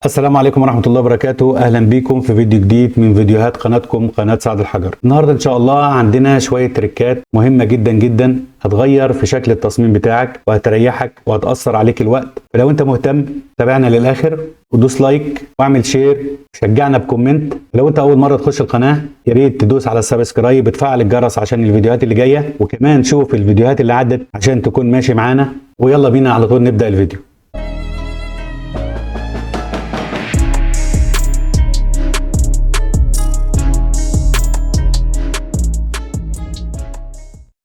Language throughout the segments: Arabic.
السلام عليكم ورحمة الله وبركاته. أهلا بيكم في فيديو جديد من فيديوهات قناتكم قناة سعد الحجر. النهاردة إن شاء الله عندنا شوية تريكات مهمة جدا جدا هتغير في شكل التصميم بتاعك وهتريحك وهتأثر عليك الوقت. فلو أنت مهتم تابعنا للآخر ودوس لايك واعمل شير، شجعنا بكومنت. لو أنت أول مرة تخش القناة يا ريت تدوس على السبسكرايب وتفعل الجرس عشان الفيديوهات اللي جاية، وكمان شوف الفيديوهات اللي عدت عشان تكون ماشي معانا. ويلا بينا على طول نبدأ الفيديو.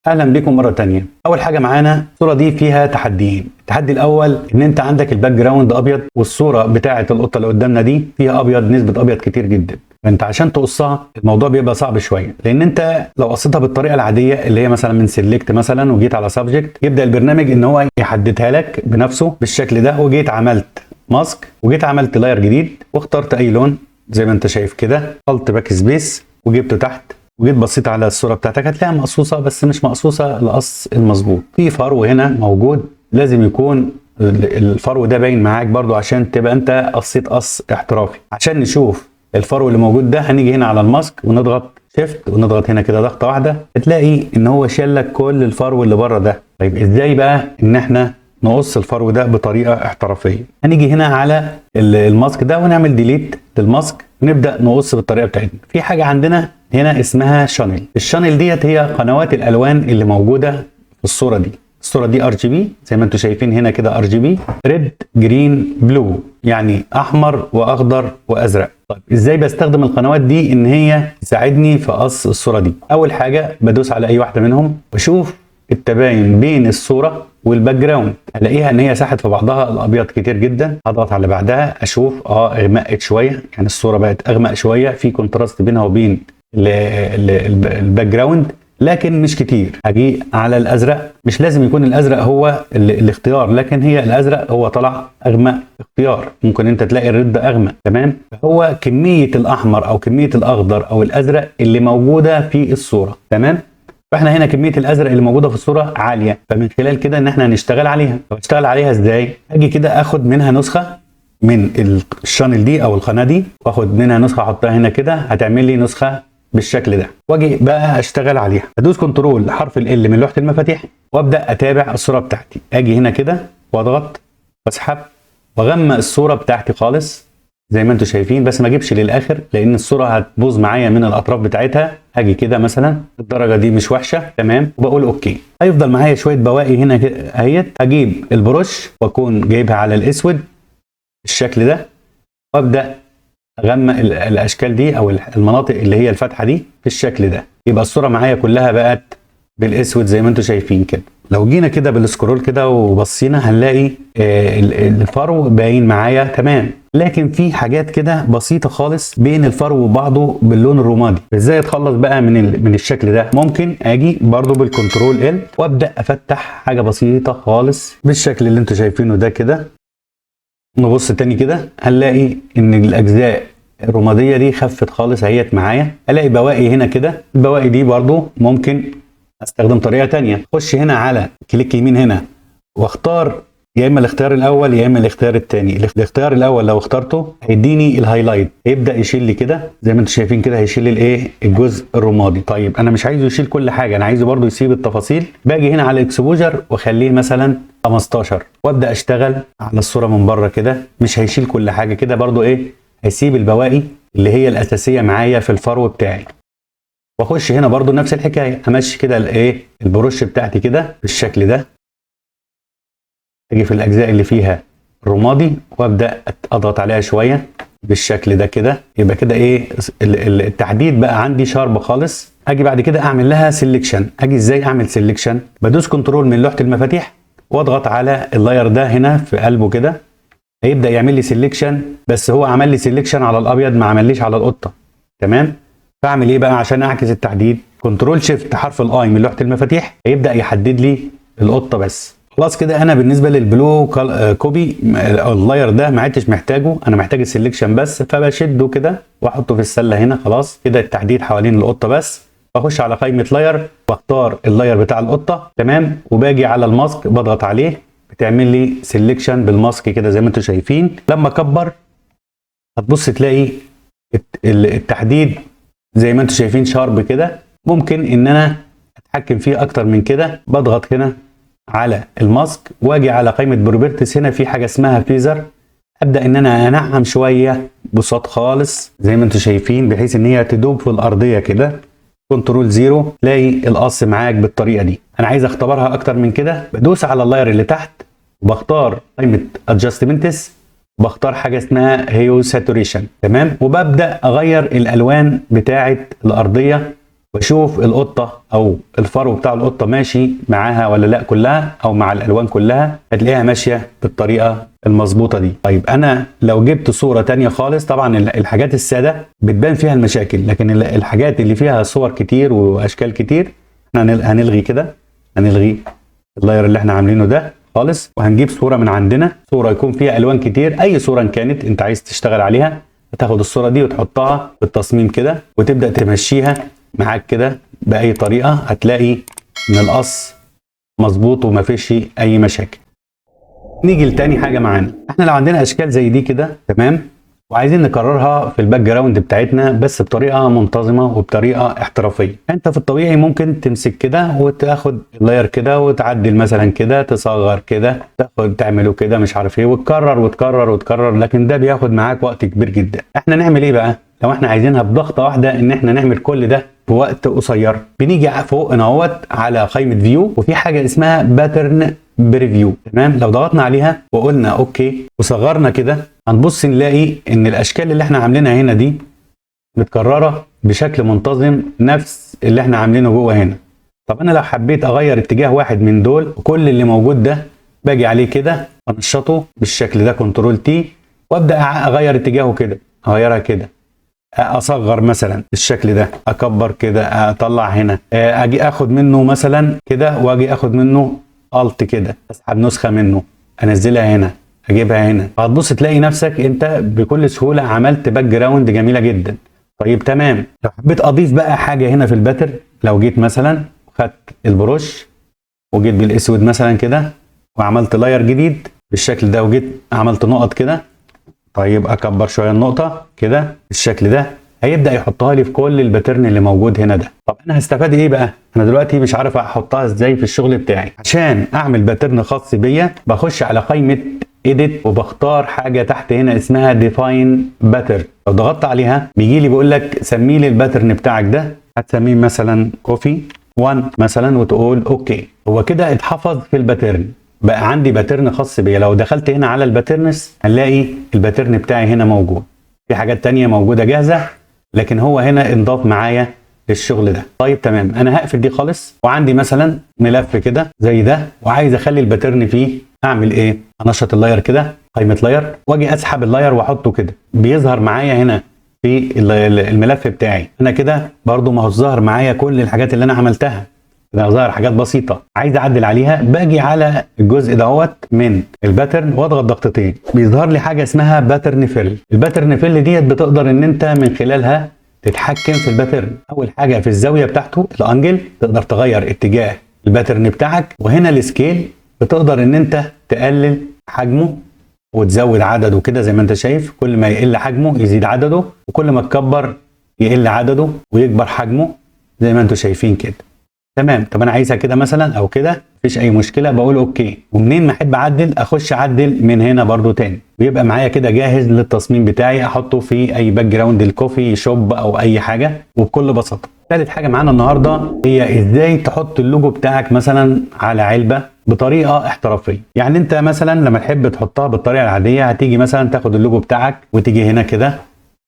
اهلا بيكم مره تانية. اول حاجه معانا الصوره دي فيها تحديين. التحدي الاول ان انت عندك الباك جراوند ابيض والصوره بتاعه القطه اللي قدامنا دي فيها ابيض، نسبه ابيض كتير جدا. فانت عشان تقصها الموضوع بيبقى صعب شويه، لان انت لو قصيتها بالطريقه العاديه اللي هي مثلا من سيلكت مثلا وجيت على سبجكت، يبدا البرنامج ان هو يحددها لك بنفسه بالشكل ده. وجيت عملت ماسك وجيت عملت لاير جديد واخترت اي لون زي ما انت شايف كده، قلت باك سبيس وجبته تحت وجيت بصيت على الصوره بتاعتك هتلاقيها مقصوصه بس مش مقصوصه القص المظبوط. في فرو هنا موجود، لازم يكون الفرو ده باين معاك برضو عشان تبقى انت قصيت قص احترافي. عشان نشوف الفرو اللي موجود ده هنيجي هنا على الماسك ونضغط شيفت ونضغط هنا كده ضغطه واحده، هتلاقي ان هو شال لك كل الفرو اللي بره ده. طيب ازاي بقى ان احنا نقص الفرو ده بطريقه احترافيه؟ هنيجي هنا على الماسك ده ونعمل ديليت للماسك ونبدا نقص بالطريقه بتاعتنا. في حاجه عندنا هنا اسمها شانل. الشانل ديت هي قنوات الالوان اللي موجوده في الصوره دي. الصوره دي ار جي بي زي ما انتم شايفين هنا كده، ار جي بي ريد جرين بلو، يعني احمر واخضر وازرق. طيب ازاي بستخدم القنوات دي ان هي تساعدني في قص الصوره دي؟ اول حاجه بدوس على اي واحده منهم واشوف التباين بين الصوره والباك جراوند، الاقيها ان هي ساحت في بعضها الابيض كتير جدا. اضغط على بعدها اشوف اغمقت شويه، يعني الصوره بقت اغمق شويه، في كونتراست بينها وبين الباك جراوند لكن مش كتير. اجي على الازرق، مش لازم يكون الازرق هو الاختيار، لكن هي الازرق هو طلع اغمق اختيار، ممكن انت تلاقي الرد اغمق. تمام، هو كميه الاحمر او كميه الاخضر او الازرق اللي موجوده في الصوره. تمام، فاحنا هنا كميه الازرق اللي موجوده في الصوره عاليه، فمن خلال كده ان احنا هنشتغل عليها. طب اشتغل عليها ازاي؟ اجي كده اخد منها نسخه من الشانل دي او القناه دي، واخد منها نسخه احطها هنا كده، هتعمل لي نسخه بالشكل ده. واجي بقى اشتغل عليها، ادوس كنترول حرف ال من لوحه المفاتيح وابدا اتابع الصوره بتاعتي. اجي هنا كده واضغط واسحب واغمق الصوره بتاعتي خالص زي ما انتم شايفين، بس ما اجيبش للاخر لان الصوره هتبوظ معايا من الاطراف بتاعتها. هاجي كده مثلا الدرجه دي مش وحشه، تمام، وبقول اوكي. هيفضل معايا شويه بواقي هنا اهيت. هجيب البروش واكون جايبها على الاسود بالشكل ده وابدا اغمق الاشكال دي او المناطق اللي هي الفتحه دي بالشكل ده، يبقى الصوره معايا كلها بقت بالاسود زي ما انتم شايفين كده. لو جينا كده بالسكرول كده وبصينا هنلاقي الفرو باين معايا تمام، لكن في حاجات كده بسيطه خالص بين الفرو وبعضه باللون الرمادي. ازاي اتخلص بقى من الشكل ده؟ ممكن اجي برضو بالكنترول ال وابدا افتح حاجه بسيطه خالص بالشكل اللي انتم شايفينه ده كده. نبص تاني كده هنلاقي ان الاجزاء الرماديه دي خفت خالص اهيت معايا. الاقي بواقي هنا كده، البواقي دي برضو ممكن استخدم طريقه تانية. اخش هنا على كليك يمين هنا واختار يا اما الاختيار الاول يا اما الاختيار الثاني. الاختيار الاول لو اخترته هيديني الهايلايت، هيبدا يشيل لي كده زي ما انتم شايفين كده، هيشيل لي الايه الجزء الرمادي. طيب انا مش عايزه يشيل كل حاجه، انا عايزه برضو يسيب التفاصيل. باجي هنا على الاكسبوجر واخليه مثلا 15 وابدا اشتغل على الصوره من بره كده. مش هيشيل كل حاجه كده، برضو ايه هيسيب البواقي اللي هي الاساسيه معايا في الفرو بتاعي. واخش هنا برضو نفس الحكايه، امشي كده الايه البروش بتاعتي كده بالشكل ده. اجي في الاجزاء اللي فيها رمادي وابدا اضغط عليها شويه بالشكل ده كده، يبقى كده ايه التحديد بقى عندي شارب خالص. اجي بعد كده اعمل لها سيلكشن. اجي ازاي اعمل سيلكشن؟ بدوس كنترول من لوحه المفاتيح واضغط على اللاير ده هنا في قلبه كده، هيبدا يعمل لي سيلكشن، بس هو عمل لي سيلكشن على الابيض ما عمليش على القطه. تمام، فاعمل ايه بقى عشان اعكس التحديد؟ كنترول شيفت حرف الاي من لوحه المفاتيح، هيبدا يحدد لي القطه بس. خلاص كده انا بالنسبه للبلو كوبي اللاير ده ما عدتش محتاجه، انا محتاج السيلكشن بس، فبشده كده واحطه في السله هنا. خلاص كده التحديد حوالين القطه بس. بخش على قائمه لاير واختار اللاير بتاع القطه، تمام، وباجي على الماسك بضغط عليه بتعمل لي سيلكشن بالماسك كده زي ما انتم شايفين. لما اكبر هتبص تلاقي التحديد زي ما انتم شايفين شارب كده. ممكن ان انا اتحكم فيه اكتر من كده. بضغط هنا على الماسك واجي على قائمه بروبرتيز، هنا في حاجه اسمها فيزر، ابدا ان انا انعم شويه بصوت خالص زي ما انتم شايفين بحيث ان هي تدوب في الارضيه كده. كنترول 0 تلاقي القص معاك بالطريقه دي. انا عايز اختبرها اكتر من كده، بدوس على اللاير اللي تحت وبختار قائمه ادجستمنتس، بختار حاجه اسمها هيو ساتوريشن، تمام، وببدا اغير الالوان بتاعه الارضيه واشوف القطه او الفرو بتاع القطه ماشي معاها ولا لا كلها، او مع الالوان كلها هتلاقيها ماشيه بالطريقه المظبوطه دي. طيب انا لو جبت صوره تانية خالص، طبعا الحاجات الساده بتبان فيها المشاكل، لكن الحاجات اللي فيها صور كتير واشكال كتير احنا هنلغي كده، هنلغي اللاير اللي احنا عاملينه ده خالص، وهنجيب صوره من عندنا، صوره يكون فيها الوان كتير، اي صوره إن كانت انت عايز تشتغل عليها هتاخد الصوره دي وتحطها في التصميم كده وتبدا تمشيها معاك كده باي طريقه، هتلاقي ان القص مظبوط وما فيش اي مشاكل. نيجي لتاني حاجه معانا، احنا لو عندنا اشكال زي دي كده تمام وعايزين نكررها في الباك جراوند بتاعتنا بس بطريقه منتظمه وبطريقه احترافيه. انت في الطبيعي ممكن تمسك كده وتاخد اللاير كده وتعدل مثلا كده، تصغر كده، تاخد تعمله كده مش عارف ايه، وتكرر وتكرر وتكرر، لكن ده بياخد معاك وقت كبير جدا. احنا نعمل ايه بقى لو احنا عايزينها بضغطه واحده ان احنا نعمل كل ده في وقت قصير؟ بنيجي فوق اهوت على قائمه فيو وفي حاجه اسمها باترن بريفيو، تمام. لو ضغطنا عليها وقلنا اوكي وصغرنا كده هنبص نلاقي ان الاشكال اللي احنا عاملينها هنا دي متكرره بشكل منتظم نفس اللي احنا عاملينه جوه هنا. طب انا لو حبيت اغير اتجاه واحد من دول وكل اللي موجود ده باجي عليه كده انشطه بالشكل ده كنترول تي وابدا اغير اتجاهه كده، اغيرها كده، اصغر مثلا بالشكل ده، اكبر كده، اطلع هنا، اجي اخد منه مثلا كده واجي اخد منه الت كده، اسحب نسخه منه انزلها هنا اجيبها هنا، هتبص تلاقي نفسك انت بكل سهوله عملت باك جراوند جميله جدا. طيب تمام، لو حبيت اضيف بقى حاجه هنا في الباتر، لو جيت مثلا خدت البروش وجيت بالاسود مثلا كده وعملت لاير جديد بالشكل ده وجيت عملت نقط كده، طيب اكبر شويه النقطه كده بالشكل ده، هيبدا يحطها لي في كل الباترن اللي موجود هنا ده. طب انا هستفاد ايه بقى؟ انا دلوقتي مش عارف احطها ازاي في الشغل بتاعي. عشان اعمل باترن خاص بيا بخش على قائمه ايديت وبختار حاجه تحت هنا اسمها ديفاين باترن، لو ضغطت عليها بيجي لي بيقول لك سمي لي الباترن بتاعك ده، هتسميه مثلا كوفي 1 مثلا وتقول اوكي. هو كده اتحفظ في الباترن، بقى عندي باترن خاص بيا. لو دخلت هنا على الباترنس هنلاقي الباترن بتاعي هنا موجود، في حاجات تانية موجودة جاهزة لكن هو هنا انضاف معايا للشغل ده. طيب تمام، انا هقفل دي خالص وعندي مثلا ملف كده زي ده وعايز اخلي الباترن فيه، اعمل ايه؟ انشط اللاير كده، قائمة لاير، واجي اسحب اللاير واحطه كده، بيظهر معايا هنا في الملف بتاعي. انا كده برضو ما هو ظاهر معايا كل الحاجات اللي انا عملتها، ده ظاهر حاجات بسيطه عايز اعدل عليها، باجي على الجزء دوت من الباترن واضغط ضغطتين بيظهر لي حاجه اسمها باترن فيل. الباترن فيل ديت بتقدر ان انت من خلالها تتحكم في الباترن. اول حاجه في الزاويه بتاعته الانجل، تقدر تغير اتجاه الباترن بتاعك، وهنا السكيل بتقدر ان انت تقلل حجمه وتزود عدده كده زي ما انت شايف، كل ما يقل حجمه يزيد عدده، وكل ما تكبر يقل عدده ويكبر حجمه زي ما انتم شايفين كده. تمام. طب انا عايزها كده مثلا او كده، مفيش اي مشكله، بقول اوكي، ومنين ما احب اعدل اخش اعدل من هنا برضو تاني، ويبقى معايا كده جاهز للتصميم بتاعي احطه في اي باك جراوند الكوفي شوب او اي حاجه وبكل بساطه. ثالث حاجه معانا النهارده هي ازاي تحط اللوجو بتاعك مثلا على علبه بطريقه احترافيه. يعني انت مثلا لما تحب تحطها بالطريقه العاديه هتيجي مثلا تاخد اللوجو بتاعك وتيجي هنا كده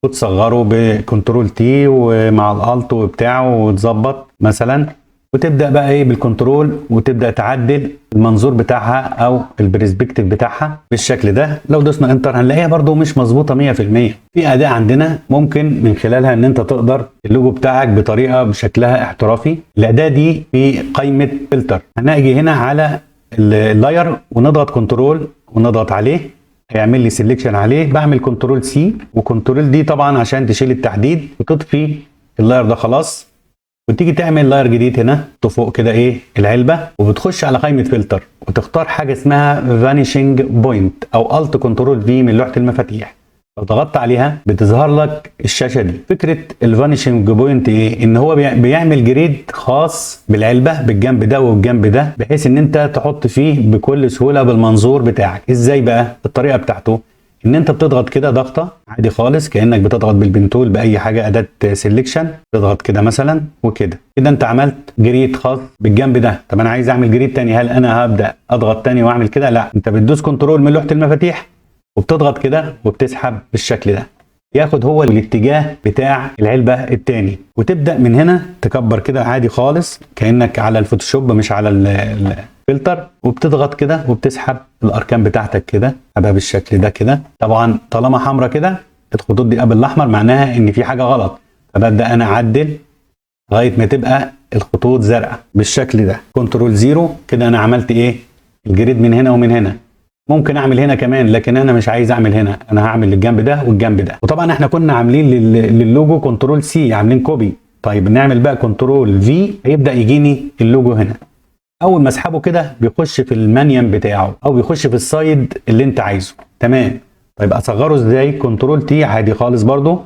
وتصغره بكنترول تي ومع الالت وبتاعه وتظبط مثلا، وتبدا بقى ايه بالكنترول وتبدا تعدل المنظور بتاعها او البرسبكتيف بتاعها بالشكل ده. لو دوسنا انتر هنلاقيها برده مش مظبوطه 100%. في اداه عندنا ممكن من خلالها ان انت تقدر اللوجو بتاعك بطريقه بشكلها احترافي. الاداه دي في قائمه فلتر، هنيجي هنا على اللاير ونضغط كنترول ونضغط عليه هيعمل لي سيلكشن عليه، بعمل كنترول سي وكنترول دي طبعا عشان تشيل التحديد وتطفي اللاير ده خلاص، وتيجي تعمل لاير جديد هنا فوق كده ايه العلبه، وبتخش على قائمه فلتر وتختار حاجه اسمها فانيشنج بوينت او الت كنترول في من لوحه المفاتيح، لو ضغطت عليها بتظهر لك الشاشه دي. فكره الفانيشنج بوينت ايه؟ ان هو بيعمل جريد خاص بالعلبه بالجنب ده والجنب ده، بحيث ان انت تحط فيه بكل سهوله بالمنظور بتاعك. ازاي بقى؟ الطريقه بتاعته ان انت بتضغط كده ضغطه عادي خالص كانك بتضغط بالبنتول باي حاجه اداه سيلكشن، تضغط كده مثلا وكده كده انت عملت جريد خاص بالجنب ده. طب انا عايز اعمل جريد تاني، هل انا هبدا اضغط تاني واعمل كده؟ لا، انت بتدوس كنترول من لوحه المفاتيح وبتضغط كده وبتسحب بالشكل ده، ياخد هو الاتجاه بتاع العلبه التاني، وتبدا من هنا تكبر كده عادي خالص كانك على الفوتوشوب مش على الفلتر، وبتضغط كده وبتسحب الاركان بتاعتك كده ابقى بالشكل ده كده. طبعا طالما حمرا كده الخطوط دي قبل الاحمر معناها ان في حاجه غلط، فببدا انا اعدل لغايه ما تبقى الخطوط زرقاء بالشكل ده. كنترول زيرو كده انا عملت ايه؟ الجريد من هنا ومن هنا. ممكن اعمل هنا كمان لكن انا مش عايز اعمل هنا، انا هعمل الجنب ده والجنب ده. وطبعا احنا كنا عاملين للوجو كنترول سي، عاملين كوبي. طيب نعمل بقى كنترول في، هيبدا يجيني اللوجو هنا. اول ما اسحبه كده بيخش في المانيان بتاعه او بيخش في السايد اللي انت عايزه. تمام. طيب اصغره ازاي؟ كنترول تي عادي خالص برضو،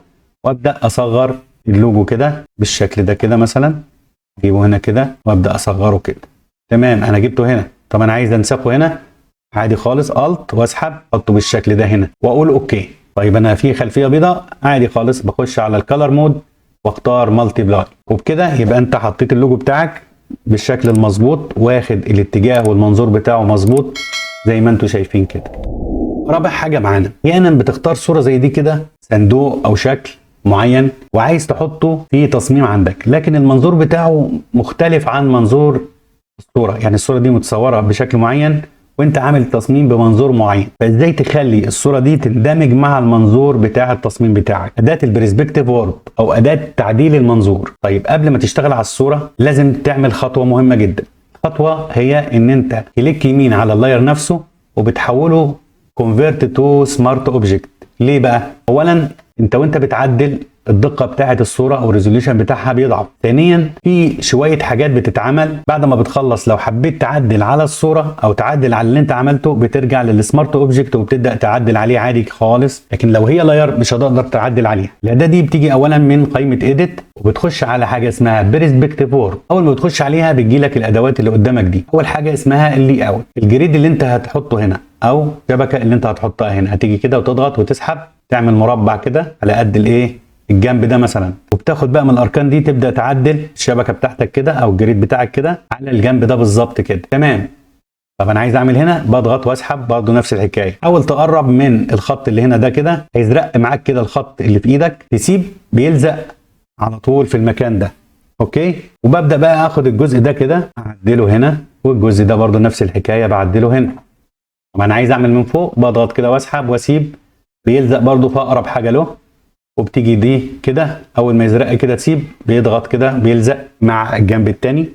وابدا اصغر اللوجو كده بالشكل ده كده مثلا، اجيبه هنا كده وابدا اصغره كده. تمام. انا جبته هنا. طب انا عايز انسخه هنا عادي خالص، الت واسحب احطه بالشكل ده هنا واقول اوكي. طيب انا في خلفيه بيضاء عادي خالص، بخش على الكالر مود واختار مالتي بلاي، وبكده يبقى انت حطيت اللوجو بتاعك بالشكل المظبوط، واخد الاتجاه والمنظور بتاعه مظبوط زي ما انتم شايفين كده. رابع حاجه معانا، احيانا بتختار صوره زي دي كده، صندوق او شكل معين وعايز تحطه في تصميم عندك، لكن المنظور بتاعه مختلف عن منظور الصوره. يعني الصوره دي متصوره بشكل معين وانت عامل تصميم بمنظور معين، فازاي تخلي الصوره دي تندمج مع المنظور بتاع التصميم بتاعك؟ اداه البرسبكتيف وورب او اداه تعديل المنظور. طيب قبل ما تشتغل على الصوره لازم تعمل خطوه مهمه جدا. الخطوه هي ان انت كليك يمين على اللاير نفسه وبتحوله كونفيرت تو سمارت اوبجكت. ليه بقى؟ اولا انت وانت بتعدل الدقه بتاعه الصوره او الريزوليوشن بتاعها بيضعف. ثانيا في شويه حاجات بتتعمل بعد ما بتخلص، لو حبيت تعدل على الصوره او تعدل على اللي انت عملته بترجع للسمارت اوبجكت وبتبدا تعدل عليه عادي خالص. لكن لو هي لاير مش هتقدر تعدل عليها. الاداه دي بتيجي اولا من قائمه ايديت وبتخش على حاجه اسمها برسبكتيف وورب. اول ما بتخش عليها بتجي لك الادوات اللي قدامك دي. اول حاجه اسمها اللي اوت، الجريد اللي انت هتحطه هنا او الشبكه اللي انت هتحطها هنا، هتيجي كده وتضغط وتسحب تعمل مربع كده على قد الايه الجنب ده مثلا، وبتاخد بقى من الاركان دي تبدا تعدل الشبكه بتاعتك كده او الجريد بتاعك كده على الجنب ده بالظبط كده. تمام. طب انا عايز اعمل هنا، بضغط واسحب برضه نفس الحكايه. حاول تقرب من الخط اللي هنا ده كده، هيزرق معاك كده الخط اللي في ايدك، تسيب بيلزق على طول في المكان ده. اوكي. وببدا بقى اخد الجزء ده كده اعدله هنا، والجزء ده برضه نفس الحكايه بعدله هنا. طب انا عايز اعمل من فوق، بضغط كده واسحب واسيب بيلزق برضه في اقرب حاجه له، وبتيجي دي كده اول ما يزرق كده تسيب بيضغط كده بيلزق مع الجنب التاني،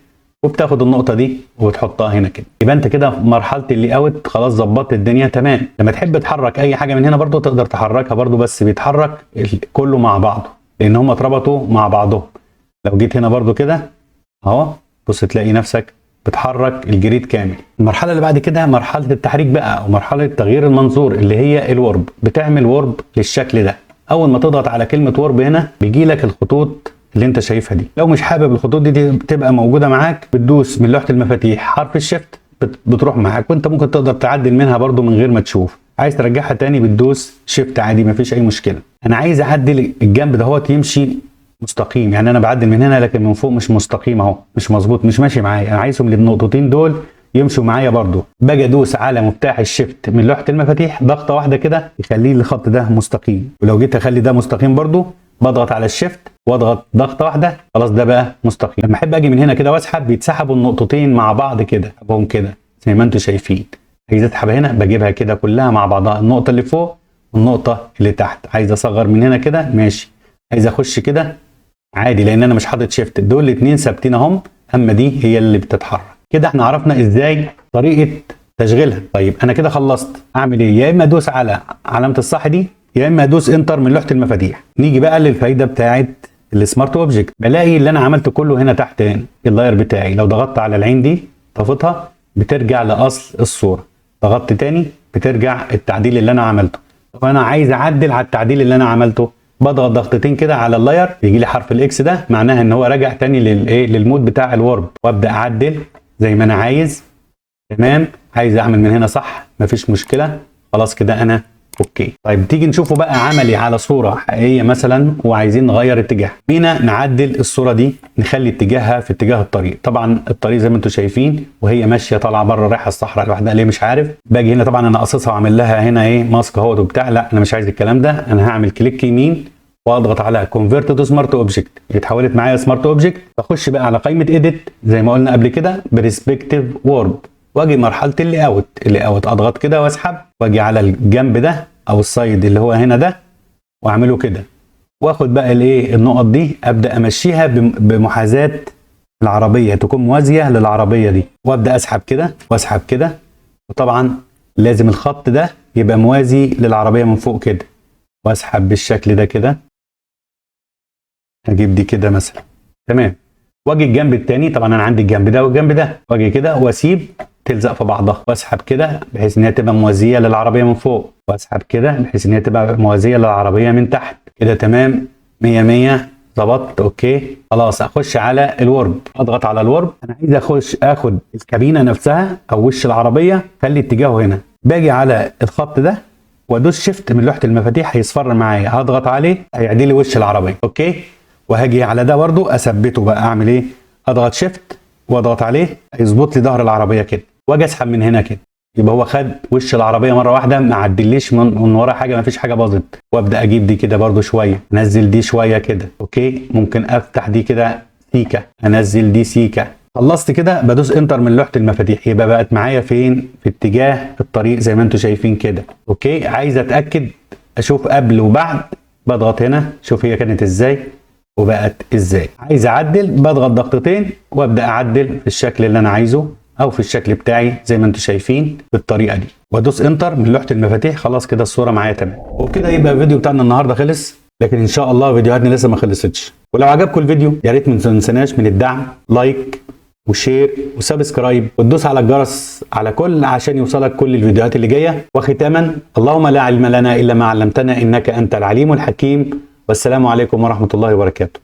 وبتاخد النقطه دي وتحطها هنا كده. يبقى انت كده في مرحله اللي اوت خلاص ظبطت الدنيا تمام. لما تحب تحرك اي حاجه من هنا برضو تقدر تحركها برضو، بس بيتحرك كله مع بعضه لان هم اتربطوا مع بعضهم. لو جيت هنا برضو كده اهو بص تلاقي نفسك بتحرك الجريد كامل. المرحله اللي بعد كده مرحله التحريك بقى او مرحله تغيير المنظور اللي هي الورب. بتعمل ورب للشكل ده. اول ما تضغط على كلمه وورب هنا بيجي لك الخطوط اللي انت شايفها دي. لو مش حابب الخطوط دي تبقى موجوده معاك بتدوس من لوحه المفاتيح حرف الشيفت بتروح معاك، وانت ممكن تقدر تعدل منها برضو من غير ما تشوف. عايز ترجعها تاني بتدوس شيفت عادي مفيش اي مشكله. انا عايز اعدل الجنب ده هو يمشي مستقيم، يعني انا بعدل من هنا لكن من فوق مش مستقيم اهو، مش مظبوط مش ماشي معايا. انا عايزهم للنقطتين دول يمشوا معايا برضو. باجي ادوس على مفتاح الشيفت من لوحه المفاتيح ضغطه واحده كده يخليه الخط ده مستقيم، ولو جيت اخلي ده مستقيم برضو بضغط على الشيفت واضغط ضغطه واحده خلاص ده بقى مستقيم. لما احب اجي من هنا كده واسحب بيتسحبوا النقطتين مع بعض كده ابهم كده زي ما انتم شايفين. عايز اسحب هنا بجيبها كده كلها مع بعضها، النقطه اللي فوق والنقطه اللي تحت. عايز اصغر من هنا كده ماشي، عايز اخش كده عادي لان انا مش حاطط شيفت، دول الاثنين ثابتين اهم، اما دي هي اللي بتتحرك. كده احنا عرفنا ازاي طريقه تشغيلها. طيب انا كده خلصت، اعمل ايه؟ يا اما ادوس على علامه الصح دي يا اما ادوس انتر من لوحه المفاتيح. نيجي بقى للفايده بتاعه السمارت اوبجكت. بلاقي اللي انا عملته كله هنا تحت هنا اللاير بتاعي. لو ضغطت على العين دي طفتها بترجع لاصل الصوره، ضغطت تاني بترجع التعديل اللي انا عملته. وانا عايز اعدل على التعديل اللي انا عملته، بضغط ضغطتين كده على اللاير، يجي لي حرف الاكس ده معناها ان هو راجع تاني للايه، للمود بتاع الورب، وابدا اعدل زي ما انا عايز. تمام، عايز اعمل من هنا صح مفيش مشكله، خلاص كده انا اوكي. طيب تيجي نشوفه بقى عملي على صوره حقيقيه مثلا وعايزين نغير اتجاه. بينا نعدل الصوره دي، نخلي اتجاهها في اتجاه الطريق. طبعا الطريق زي ما انتم شايفين وهي ماشيه طالعه بره رايحه الصحراء لوحدها ليه مش عارف. باجي هنا طبعا انا قاصصها واعمل لها هنا ايه ماسك اهوت وبتاع، لا انا مش عايز الكلام ده. انا هعمل كليك يمين واضغط على كونفيرت تو سمارت اوبجكت، اتحولت معايا سمارت اوبجكت. بخش بقى على قائمه اديت زي ما قلنا قبل كده برسبكتيف وورب، واجي مرحله اللي اوت اضغط كده واسحب، واجي على الجنب ده او السايد اللي هو هنا ده واعمله كده، واخد بقى الايه النقط دي ابدا امشيها بمحاذاه العربيه، تكون موازيه للعربيه دي، وابدا اسحب كده واسحب كده. وطبعا لازم الخط ده يبقى موازي للعربيه من فوق كده، واسحب بالشكل ده كده، اجيب دي كده مثلا. تمام، واجي الجنب الثاني، طبعا انا عندي الجنب ده والجنب ده، واجي كده واسيب تلزق في بعضها، واسحب كده بحيث ان هي تبقى موازيه للعربيه من فوق، واسحب كده بحيث ان هي تبقى موازيه للعربيه من تحت كده. تمام 100 100 ظبطت اوكي. خلاص اخش على الورب، اضغط على الورب. انا عايز اخد الكابينه نفسها او وش العربيه خلي اتجاهه هنا، باجي على الخط ده وادوس شيفت من لوحه المفاتيح هيصفر معايا، هضغط عليه هيعدي لي وش العربيه اوكي. وهاجي على ده برده اثبته بقى، اعمل ايه؟ اضغط شيفت واضغط عليه هيظبط لي ظهر العربيه كده، واجي اسحب من هنا كده، يبقى هو خد وش العربيه مره واحده، ما عدليش من ورا حاجه، ما فيش حاجه باظت. وابدا اجيب دي كده برده شويه، انزل دي شويه كده اوكي. ممكن افتح دي كده سيكه، انزل دي سيكه. خلصت كده بدوس انتر من لوحه المفاتيح، يبقى بقت معايا فين؟ في اتجاه الطريق زي ما انتم شايفين كده اوكي. عايز اتاكد اشوف قبل وبعد، بضغط هنا شوف هي كانت ازاي وبقت ازاي. عايز اعدل بضغط ضغطتين وابدا اعدل في الشكل اللي انا عايزه او في الشكل بتاعي زي ما انتم شايفين بالطريقه دي، وادوس انتر من لوحه المفاتيح. خلاص كده الصوره معايا تمام. وبكده يبقى الفيديو بتاعنا النهارده خلص، لكن ان شاء الله فيديوهاتنا لسه ما خلصتش. ولو عجبكم الفيديو يا ريت ما تنسناش من الدعم، لايك وشير وسبسكرايب، وتدوس على الجرس على كل عشان يوصلك كل الفيديوهات اللي جايه. وختاما اللهم لا علم لنا الا ما علمتنا انك انت العليم الحكيم، والسلام عليكم ورحمه الله وبركاته.